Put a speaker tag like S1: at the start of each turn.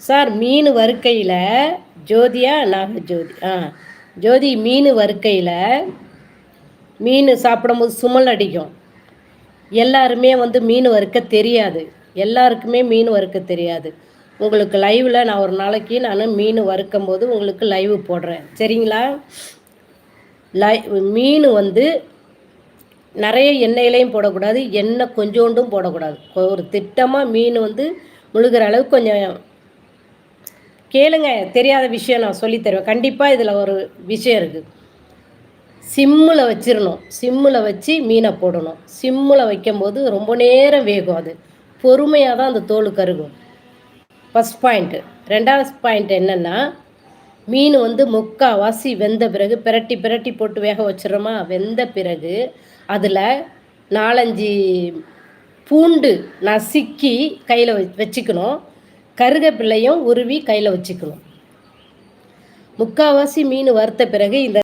S1: Sir மீன் வறுக்கையில் ஜோதியா ஜோதி ஜோதி மீன் வறுக்கையில் மீன் சாப்பிடும்போது சுமல் அடிக்கும். எல்லாருமே மீன் வறுக்க தெரியாது. எல்லாருக்குமே மீன் வறுக்க தெரியாது. உங்களுக்கு லைவில் நான் ஒரு நாளைக்கு மீன் வறுக்கும் போது உங்களுக்கு லைவ் போடுறேன், சரிங்களா? மீன் நிறைய எண்ணெயிலையும் போடக்கூடாது, எண்ணெய் கொஞ்சோண்டும் போடக்கூடாது. ஒரு திட்டமாக மீன் முழுகிற அளவுக்கு கொஞ்சம் கேளுங்க. தெரியாத விஷயம் நான் சொல்லித்தருவேன். கண்டிப்பாக இதில் ஒரு விஷயம் இருக்குது. சிம்மில் வச்சிடணும். சிம்மில் வச்சு மீனை போடணும். சிம்மில் வைக்கும்போது ரொம்ப நேரம் வேகும். அது பொறுமையாக தான் அந்த தோல் கருகும். First point. ரெண்டாவது பாயிண்ட் என்னென்னா, மீன் முக்கால்வாசி வெந்த பிறகு பிரட்டி பிரட்டி போட்டு வேக வச்சிடறோமா? வெந்த பிறகு அதில் 4-5 பூண்டு நசுக்கி கையில் வச்சுக்கணும். கருவேப்பிலையும் உருவி கையில் வச்சுக்கணும். முக்கால்வாசி மீன் வறுத்த பிறகு இந்த